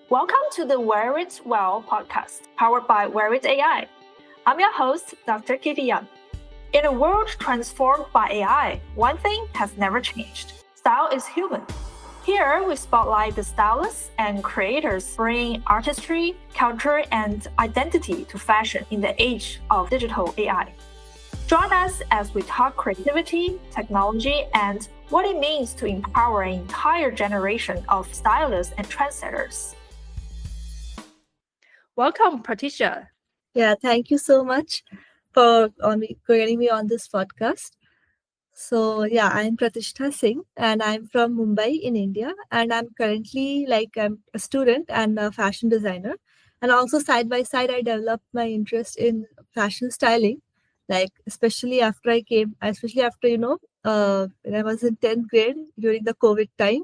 Welcome to the Wear It Well podcast, powered by Wear It AI. I'm your host, Dr. Kitty Yeung. In a world transformed by AI, one thing has never changed. Style is human. Here, we spotlight the stylists and creators bringing artistry, culture, and identity to fashion in the age of digital AI. Join us as we talk creativity, technology, and what it means to empower an entire generation of stylists and trendsetters. Welcome, Pratishtha. Yeah, thank you so much for getting me on this podcast. So yeah, I'm Pratishtha Singh and I'm from Mumbai in India, and I'm currently I'm a student and a fashion designer. And also side by side I developed my interest in fashion styling, like especially after when I was in 10th grade during the COVID time.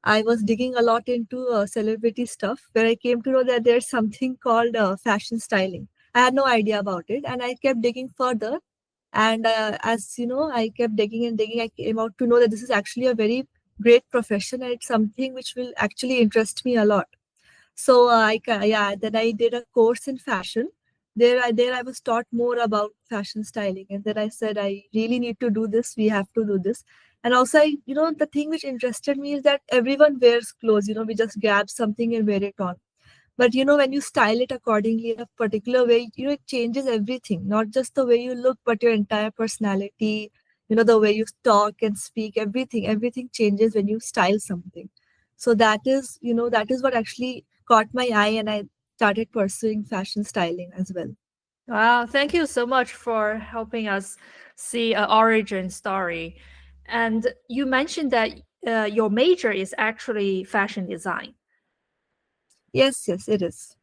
I was digging a lot into celebrity stuff, where I came to know that there's something called fashion styling. I had no idea about it, and I kept digging further. And as you know, I kept digging and digging. I came out to know that this is actually a very great profession, and it's something which will actually interest me a lot. So then I did a course in fashion. There I was taught more about fashion styling, and then I said I really need to do this. We have to do this. And also, the thing which interested me is that everyone wears clothes. We just grab something and wear it on. But when you style it accordingly in a particular way, it changes everything. Not just the way you look, but your entire personality. The way you talk and speak. Everything changes when you style something. So that is what actually caught my eye, and I started pursuing fashion styling as well. Wow, thank you so much for helping us see an origin story. And you mentioned that your major is actually fashion design. Yes, it is.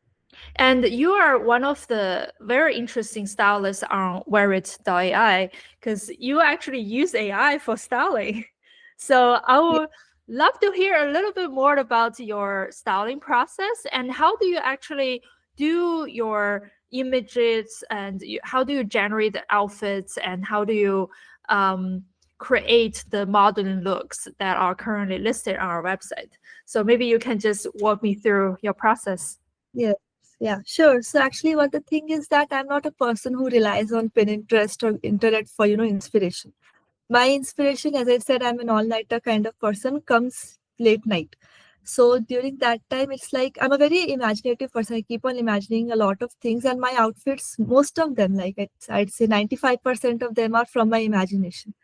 And you are one of the very interesting stylists on Wearit.ai because you actually use AI for styling. So I Yeah. would love to hear a little bit more about your styling process and how do you actually do your images and how do you generate the outfits and how do you create the modern looks that are currently listed on our website. So maybe you can just walk me through your process. Yes, yeah, sure. So actually, what the thing is that I'm not a person who relies on Pinterest or internet for inspiration. My inspiration, as I said, I'm an all-nighter kind of person, comes late night. So during that time, it's like I'm a very imaginative person. I keep on imagining a lot of things, and my outfits, most of them, I'd say 95% of them are from my imagination.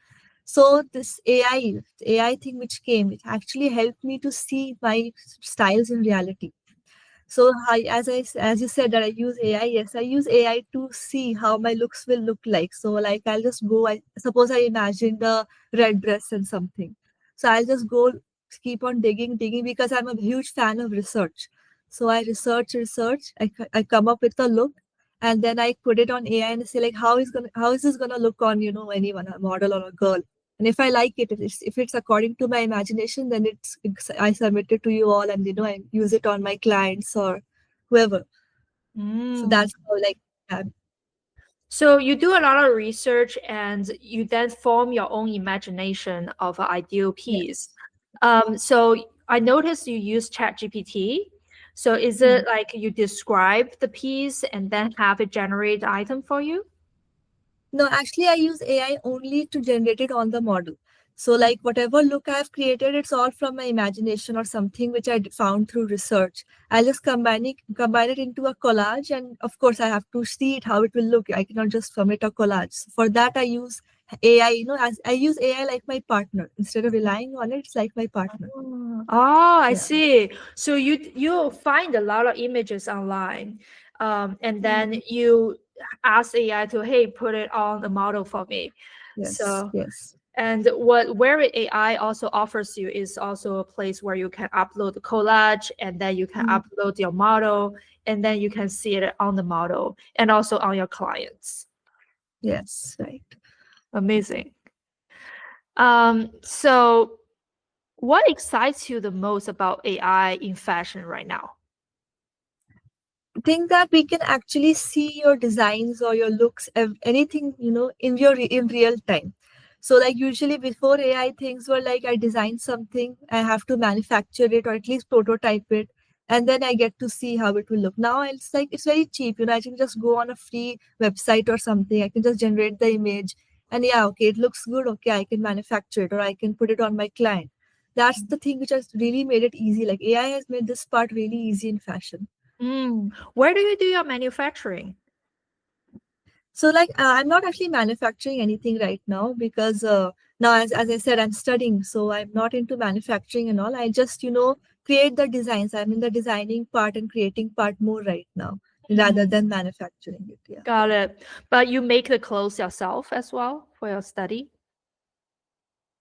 So this AI thing which came, it actually helped me to see my styles in reality. So as you said that I use AI, yes, I use AI to see how my looks will look like. So like I'll just go. I suppose I imagine the red dress and something. So I'll just go keep on digging because I'm a huge fan of research. So I research. I come up with a look, and then I put it on AI and say like how is this gonna look on anyone, a model or a girl. And if I like it, if it's according to my imagination, then I submit it to you all, and I use it on my clients or whoever. So Mm. that's how yeah. So you do a lot of research and you then form your own imagination of an ideal piece. Yes. So I noticed you use ChatGPT. So is Hmm. it like you describe the piece and then have it generate the item for you? No, actually, I use AI only to generate it on the model. So, like whatever look I've created, it's all from my imagination or something which found through research. I'll just combine it into a collage, and of course, I have to see it how it will look. I cannot just submit a collage. So for that, I use AI. As I use AI like my partner instead of relying on it. It's like my partner. Oh, I Yeah. see. So you find a lot of images online, and then Mhm. you ask AI to hey put it on the model for me. Yes. So Yes. and what where AI also offers you is also a place where you can upload the collage and then you can Mhm. upload your model and then you can see it on the model and also on your clients. Yes. Right. Amazing. So what excites you the most about AI in fashion right now? Think that we can actually see your designs or your looks, anything in real time. So like usually before AI, things were like I design something, I have to manufacture it or at least prototype it, and then I get to see how it will look. Now it's like it's very cheap. I can just go on a free website or something. I can just generate the image, and yeah, okay, it looks good. Okay, I can manufacture it, or I can put it on my client. That's the thing which has really made it easy. Like AI has made this part really easy in fashion. Where do you do your manufacturing? So like I'm not actually manufacturing anything right now because now as I said I'm studying, so I'm not into manufacturing and all. I just create the designs. I'm in the designing part and creating part more right now rather Mm, than manufacturing it. Yeah. got it. But you make the clothes yourself as well for your study?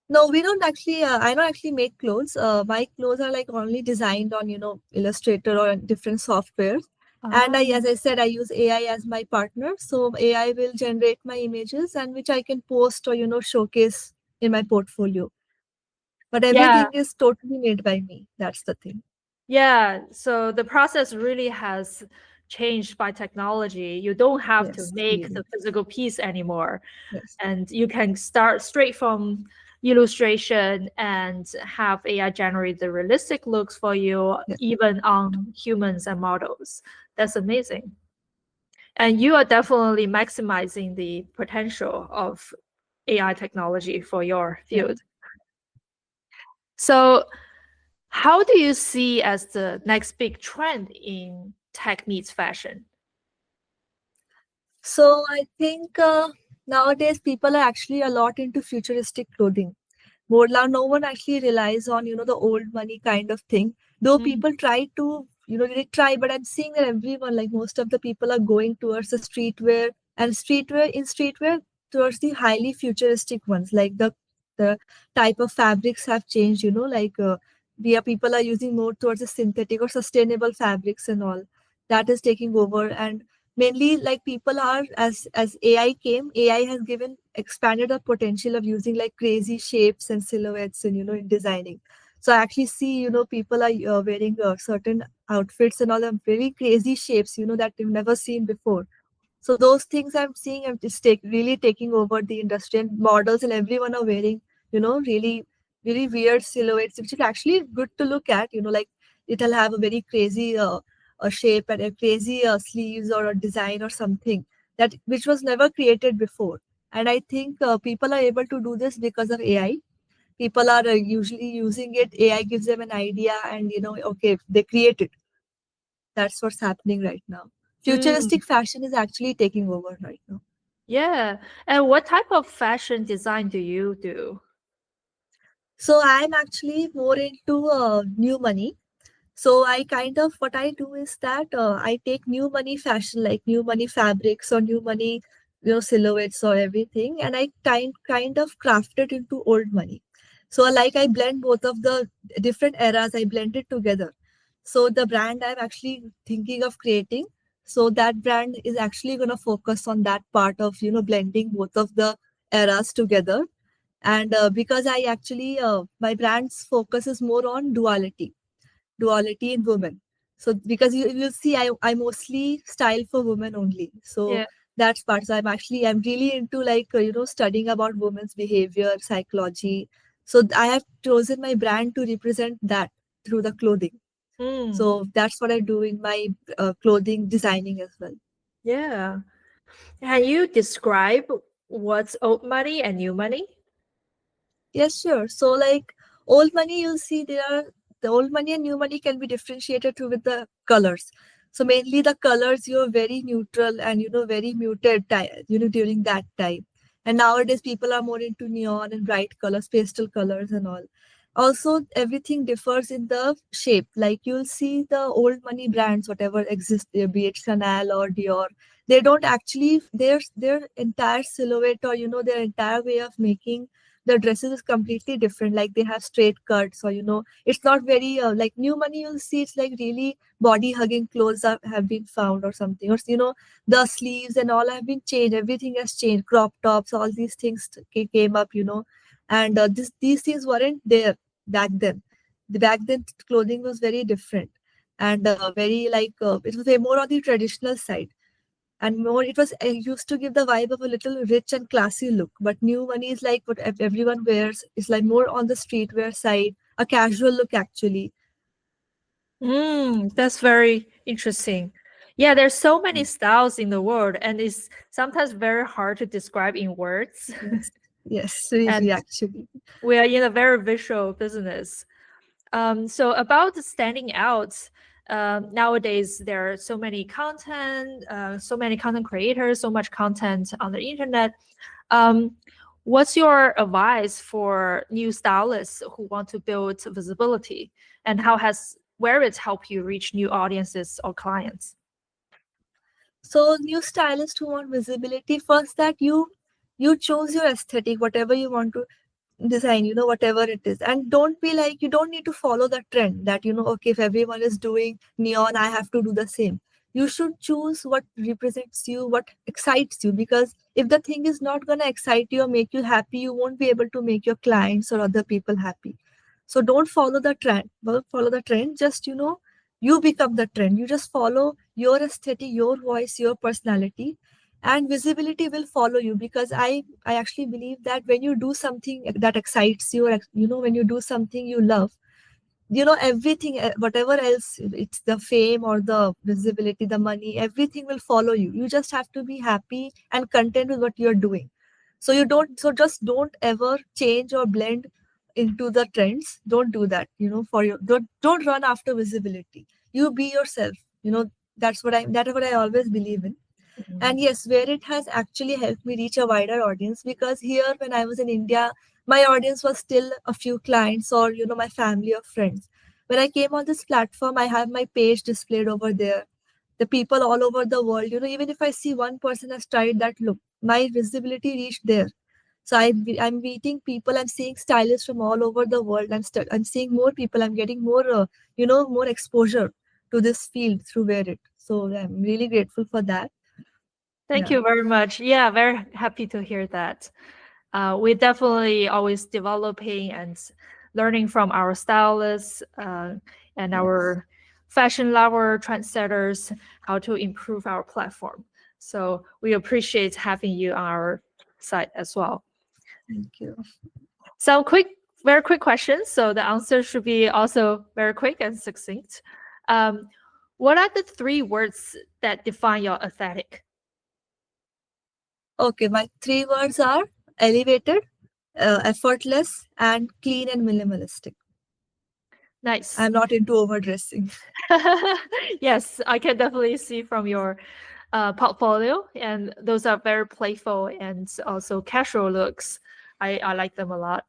No, we don't actually. I don't actually make clothes. My clothes are like only designed on Illustrator or different softwares. And Oh, as I said, I use AI as my partner. So AI will generate my images and which I can post or showcase in my portfolio. But yeah. everything is totally made by me. That's the thing. Yeah, so the process really has changed by technology. You don't have to Yes, make the really. physical piece anymore, Yes, and you can start straight from illustration and have AI generate the realistic looks for you, yes, even on humans and models. That's amazing. And you are definitely maximizing the potential of AI technology for your yeah. field. So, how do you see as the next big trend in tech meets fashion? So I think nowadays people are actually a lot into futuristic clothing. More now, no one actually relies on the old money kind of thing. Though Mm, people try to they try, but I'm seeing that everyone, like most of the people, are going towards the streetwear and streetwear towards the highly futuristic ones. Like the type of fabrics have changed. Like people are using more towards the synthetic or sustainable fabrics and all. That is taking over, and mainly like people are as AI came, AI has given expanded the potential of using like crazy shapes and silhouettes and in designing. So I actually see people are wearing certain outfits and all the very crazy shapes that you've never seen before. So those things I'm seeing I'm just really taking over the industry, and models and everyone are wearing really really weird silhouettes, which is actually good to look at. Like it'll have a very crazy a shape and a crazy sleeves or a design or something that which was never created before. And I think people are able to do this because of AI. People are usually using it. AI gives them an idea, and okay, they create it. That's what's happening right now. mm, Futuristic fashion is actually taking over right now. yeah. And what type of fashion design do you do? So I'm actually more into new money. So I kind of what I do is that I take new money fashion, like new money fabrics or new money, silhouettes or everything, and I kind of craft it into old money. So like I blend both of the different eras, I blend it together. So the brand I'm actually thinking of creating, so that brand is actually going to focus on that part of blending both of the eras together. And because I actually my brand's focus is more on duality in women. So because you see, I mostly style for women only. So Yeah. that's part. So I'm really into like studying about women's behavior, psychology. So I have chosen my brand to represent that through the clothing. Mm, So that's what I do in my clothing designing as well. yeah. Can you describe what's old money and new money? Yes, sure. So, like old money, you'll see there are the old money and new money can be differentiated too with the colors. So, mainly the colors you're very neutral and very muted, during that time. And nowadays, people are more into neon and bright colors, pastel colors, and all. Also, everything differs in the shape. Like you'll see the old money brands, whatever exists there, be it Chanel or Dior, they don't actually their entire silhouette or their entire way of making the dresses is completely different. Like they have straight cuts or it's not very like new money, you'll see it's like really body hugging clothes have been found or something, or the sleeves and all have been changed, everything has changed, crop tops, all these things came up, and these things weren't there back then. The back then clothing was very different, and very like it was way more on the traditional side, and more it was used to give the vibe of a little rich and classy look. But new money is like what everyone wears, is like more on the streetwear side, a casual look actually. That's very interesting. Yeah, there's so many Mm. styles in the world, and it's sometimes very hard to describe in words. Yes, yes, And really, actually. we are in a very visual business. So about the standing out, nowadays there are so many content creators, so much content on the internet. Um, what's your advice for new stylists who want to build visibility, and how has where it helped you reach new audiences or clients? So new stylists who want visibility, first that you choose your aesthetic, whatever you want to design, whatever it is, and don't be like, you don't need to follow the trend that, okay, if everyone is doing neon, I have to do the same. You should choose what represents you, what excites you, because if the thing is not going to excite you or make you happy, you won't be able to make your clients or other people happy. So don't follow the trend. Don't follow the trend. Just, you become the trend. You just follow your aesthetic, your voice, your personality, and visibility will follow you, because I actually believe that when you do something that excites you, or when you do something you love, everything, whatever else, it's the fame or the visibility, the money, everything will follow you. You just have to be happy and content with what you're doing. So just don't ever change or blend into the trends. Don't do that, for your, don't run after visibility. You be yourself. That's what I always believe in. Mhm. And yes, where it has actually helped me reach a wider audience, because here when I was in India, my audience was still a few clients, or my family or friends. When I came on this platform, I have my page displayed over there. The people all over the world, even if I see one person has tried that look, my visibility reached there. So I'm meeting people, I'm seeing stylists from all over the world. I'm seeing more people, I'm getting more, more exposure to this field through Wear It. So I'm really grateful for that. Thank Yeah. you very much. Yeah, very happy to hear that. We're definitely always developing and learning from our stylists and Yes. our fashion lover trendsetters how to improve our platform. So we appreciate having you on our site as well. Thank you. Some very quick questions. So the answer should be also very quick and succinct. Um, what are the three words that define your aesthetic? Okay, my three words are elevated, effortless, and clean and minimalistic. Nice. I'm not into overdressing. Yes, I can definitely see from your portfolio, and those are very playful and also casual looks. I like them a lot.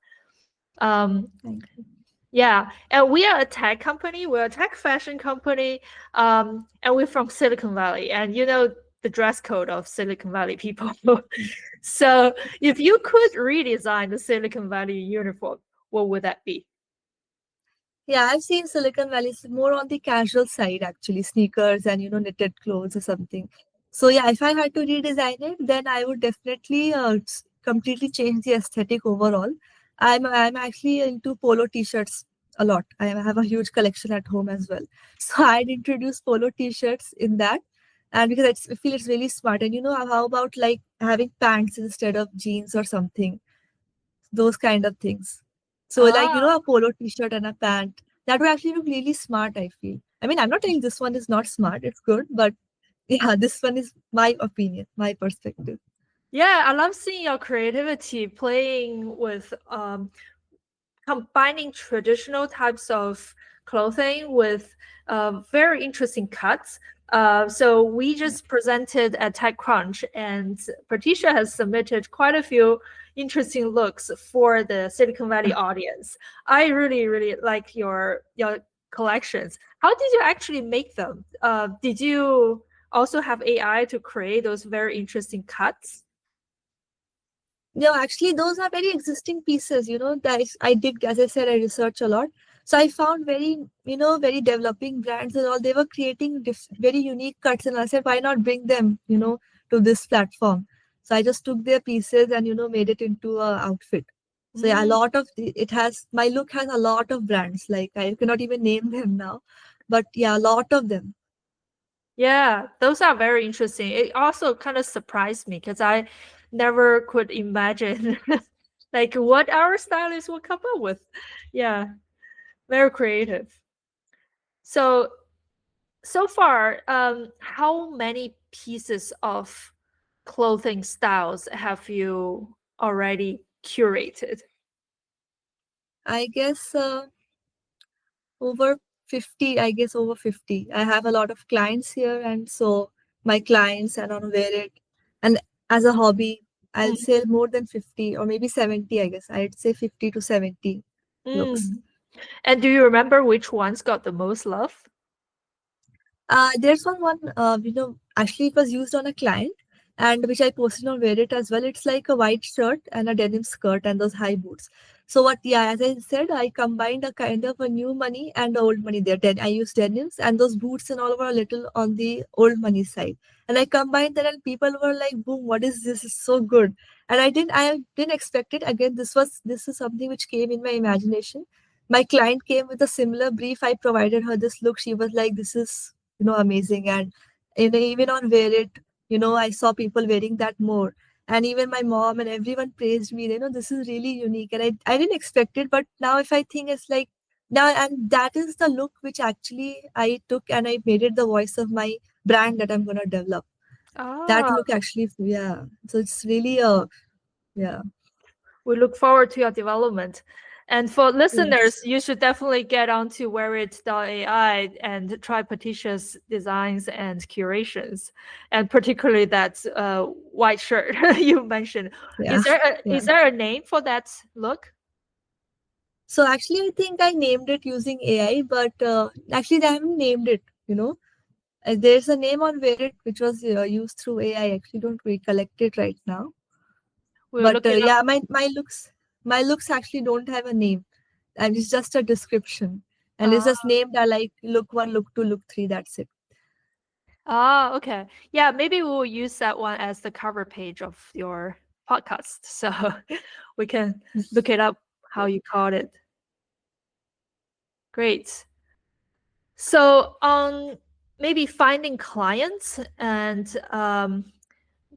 Um, Thank you. yeah, and we are a tech company. We're a tech fashion company, and we're from Silicon Valley, and you know the dress code of Silicon Valley people. So, if you could redesign the Silicon Valley uniform, what would that be? Yeah, I've seen Silicon Valley is more on the casual side, actually, sneakers and knitted clothes or something. So yeah, if I had to redesign it, then I would definitely completely change the aesthetic overall. I'm actually into polo t-shirts a lot. I have a huge collection at home as well. So I'd introduce polo t-shirts in that, and because I feel it's really smart. And how about like having pants instead of jeans or something, those kind of things. So like, Ah, a polo t-shirt and a pant, that would actually look really smart, I feel. I mean, I'm not saying this one is not smart, it's good, but yeah, this one is my opinion, my perspective. yeah, I love seeing your creativity playing with combining traditional types of clothing with very interesting cuts. So we just presented at TechCrunch, and Patricia has submitted quite a few interesting looks for the Silicon Valley audience. I really, really like your collections. How did you actually make them? Did you also have AI to create those very interesting cuts? No, actually, those are very existing pieces, that I did, as I said, I research a lot. So I found very, very developing brands and all. They were creating very unique cuts, and I said, why not bring them, to this platform? So I just took their pieces and, made it into a outfit. So yeah, a Mm. lot of it has, my look has a lot of brands. Like I cannot even name them now, but yeah, a lot of them. Yeah, those are very interesting. It also kind of surprised me because I never could imagine like what our stylists will come up with. Yeah, very creative. So so far, how many pieces of clothing styles have you already curated? I guess over 50, I guess over 50. I have a lot of clients here, and so my clients and on wear it. And as a hobby, I'll Mm. sell more than 50 or maybe 70, I guess. I'd say 50 to 70 looks. Mm. And do you remember which ones got the most love? There's actually it was used on a client and which I posted on Reddit as well. It's like a white shirt and a denim skirt and those high boots. So what, yeah, as I said, I combined a kind of a new money and old money there. Then I used denims and those boots and all were a little on the old money side. And I combined that and people were like, boom, what is this? It's so good. And I didn't expect it. Again, this is something which came in my imagination. My client came with a similar brief. I provided her this look. She was like, this is amazing. And even on wear it, I saw people wearing that more. And even my mom and everyone praised me, this is really unique. And I didn't expect it, but now if I think it's like now, and that is the look which actually I took and I made it the voice of my brand that I'm going to develop. That Ah, look actually, yeah. So it's really yeah. we look forward to your development. And for listeners, Yes. you should definitely get onto wearit.ai and try Patricia's designs and curations, and particularly that white shirt you mentioned. Yeah. Yeah. Is there a name for that look? So actually, I think I named it using AI, but actually, I haven't named it. There's a name on Verit which was used through AI. I actually don't recollect it right now. We'll But look it up. yeah, my looks actually don't have a name, and it's just a description, and it's Ah, just named like look one, look two, look three. That's it. okay. Yeah, maybe we'll use that one as the cover page of your podcast. So we can look it up how you called it. Great. So, maybe finding clients and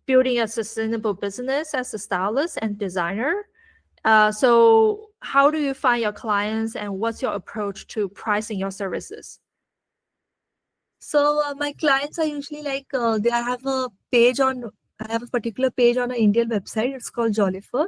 building a sustainable business as a stylist and designer. So, how do you find your clients and what's your approach to pricing your services? So my clients are usually like they I have a particular page on an Indian website. It's called Jollifer.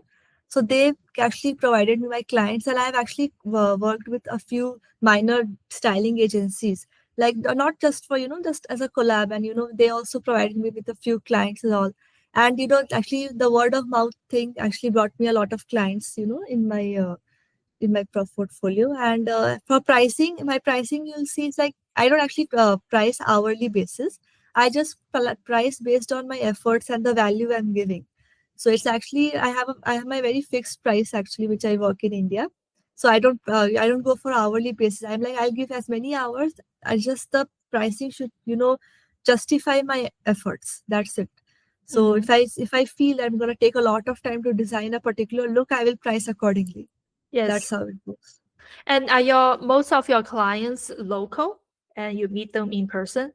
So they actually provided me my clients, and I've actually worked with a few minor styling agencies, like not just for just as a collab, and they also provided me with a few clients and all. And actually the word of mouth thing actually brought me a lot of clients, in my portfolio. And for pricing, my pricing you'll see it's like I don't actually price hourly basis. I just price based on my efforts and the value I'm giving. So it's actually I have my very fixed price actually which I work in India. So I don't go for hourly basis. I'm like I'll give as many hours. I just the pricing should justify my efforts. That's it. So Mhm. if I feel I'm gonna take a lot of time to design a particular look, I will price accordingly. That's Yes. how it goes. And are your most of your clients local and you meet them in person?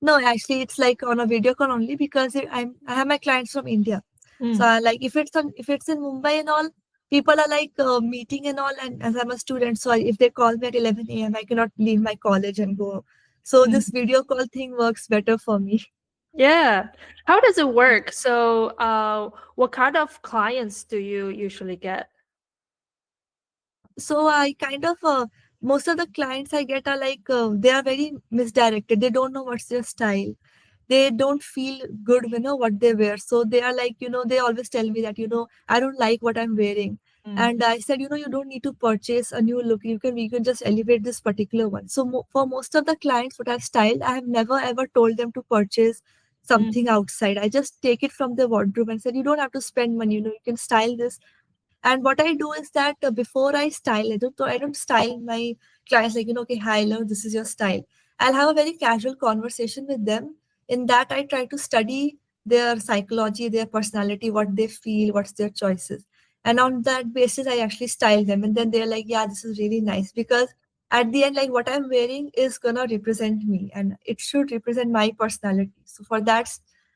No, actually, it's like on a video call only because I have my clients from India. So Mm. like if it's in Mumbai and all, people are like meeting and all. And as I'm a student, so if they call me at 11 a.m., I cannot leave my college and go. So Mm. this video call thing works better for me. Yeah. How does it work? So, what kind of clients do you usually get? So I kind of most of the clients I get are like they are very misdirected. They don't know what's their style. They don't feel good what they wear, so they are like they always tell me that I don't like what I'm wearing. Mm. And I said you don't need to purchase a new look. You can just elevate this particular one. So for most of the clients what I've styled, I have never ever told them to purchase Mm. something outside. I just take it from their wardrobe and said you don't have to spend money. You can style this. And what I do is that before I style, I don't style my clients like, okay, hi, hello, this is your style. I'll have a very casual conversation with them. In that, I try to study their psychology, their personality, what they feel, what's their choices. And on that basis, I actually style them. And then they're like, yeah, this is really nice. Because at the end, like what I'm wearing is going to represent me and it should represent my personality. So for that,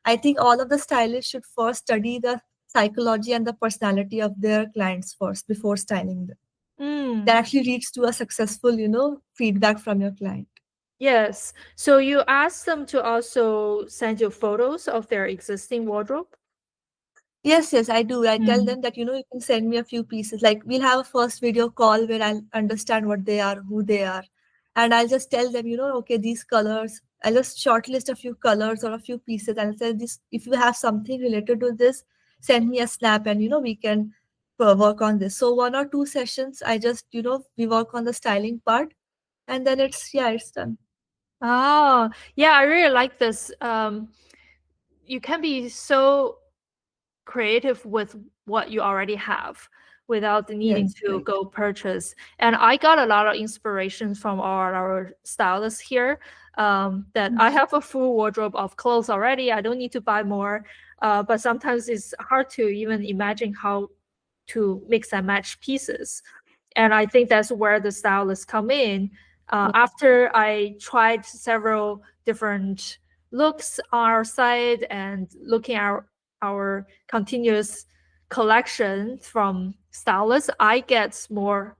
I think all of the stylists should first study the psychology and the personality of their clients first before styling them. that actually leads to a successful, feedback from your client. Yes. So you ask them to also send you photos of their existing wardrobe? Yes, I do. I tell them that, you can send me a few pieces. Like we'll have a first video call where I'll understand what they are, who they are. And I'll just tell them, okay, these colors. I'll just shortlist a few colors or a few pieces and say this, if you have something related to this, send me a snap and, we can work on this. So 1 or 2 sessions, I just, we work on the styling part and then it's done. Oh, yeah, I really like this. You can be so creative with what you already have without needing Yes, to right. go purchase. And I got a lot of inspiration from our stylists here. That I have a full wardrobe of clothes already. I don't need to buy more. But sometimes it's hard to even imagine how to mix and match pieces. And I think that's where the stylists come in. Yeah. After I tried several different looks on our site and looking at our continuous collection from stylists, I get more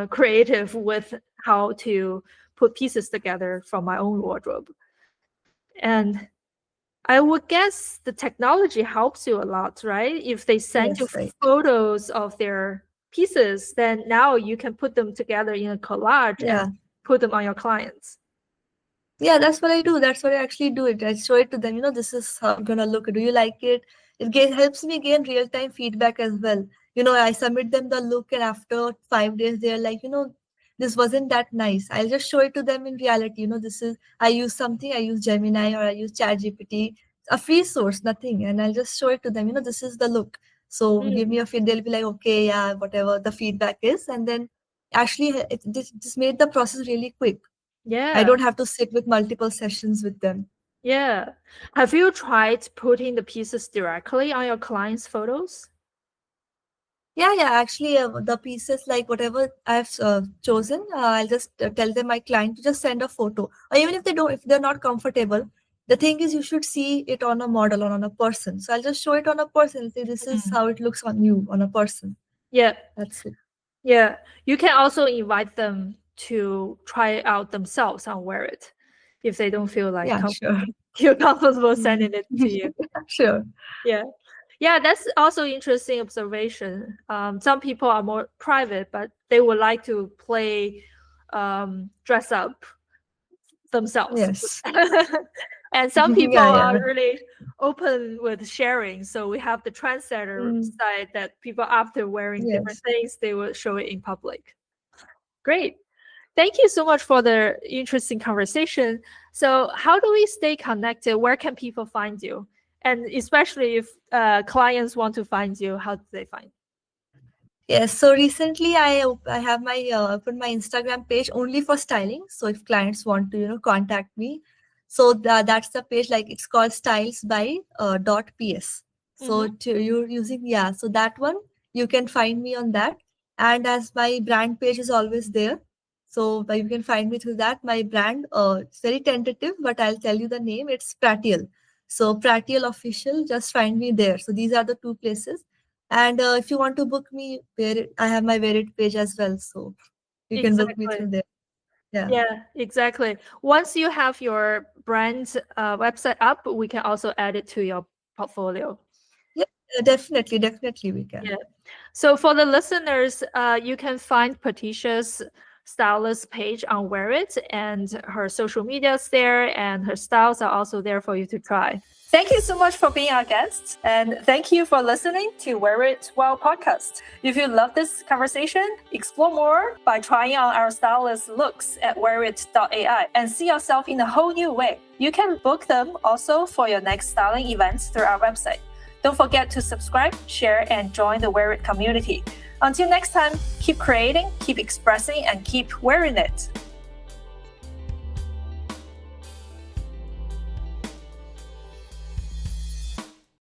creative with how to put pieces together from my own wardrobe. And I would guess the technology helps you a lot, right? If they send you Yes, right. photos of their pieces, then now you can put them together in a collage and Yeah. put them on your clients. Yeah, that's what I do. That's what I actually do it. I show it to them. This is how I'm gonna look. Do you like it? Helps me gain real time feedback as well. I submit them the look, and after 5 days, they're like, this wasn't that nice. I'll just show it to them in reality. This is I use something. I use Gemini or I use ChatGPT, a free source, nothing, and I'll just show it to them. This is the look. So give me a feed. They'll be like, okay, yeah, whatever the feedback is, and then actually, this made the process really quick. I Yeah. don't have to sit with multiple sessions with them. Yeah. Have you tried putting the pieces directly on your clients' photos? Yeah. Actually, the pieces, like whatever I've chosen, I'll just tell them my client to just send a photo. Or even if they're not comfortable, the thing is you should see it on a model or on a person. So I'll just show it on a person and say, this is how it looks on you, on a person. Yeah. That's it. Yeah. You can also invite them to try it out themselves and wear it if they don't feel like Yeah, sure. feel comfortable Mm. sending it to you. Sure. Yeah. Yeah, that's also interesting observation. Some people are more private, but they would like to play dress up themselves. Yes. And some people Yeah. are really open with sharing. So we have the trendsetter Mm. side that people after wearing different Yes. things, they will show it in public. Great. Thank you so much for the interesting conversation. So how do we stay connected? Where can people find you? And especially if clients want to find you, how do they find you? Yes, so recently I have my opened my Instagram page only for styling. So if clients want to contact me, so that's the page, like it's called styles by .ps. So you're using, yeah, so that one you can find me on that. And as my brand page is always there, so you can find me through that. My brand, it's very tentative, but I'll tell you the name. It's Pratial. So Pratial official, just find me there. So these are the two places. And if you want to book me, I have my Verit page as well, so you can book me Exactly. through there. Yeah. Yeah, exactly. Once you have your brand website up, we can also add it to your portfolio. Yeah, definitely we can. Yeah. So for the listeners, you can find Pratishtha's stylist page on Wear It, and her social media's there, and her styles are also there for you to try. Thank you so much for being our guest, and thank you for listening to Wear It Well podcast. If you love this conversation, explore more by trying on our stylist looks at wearit.ai and see yourself in a whole new way. You can book them also for your next styling events through our website. Don't forget to subscribe, share, and join the Wear It community. Until next time, keep creating, keep expressing, and keep wearing it.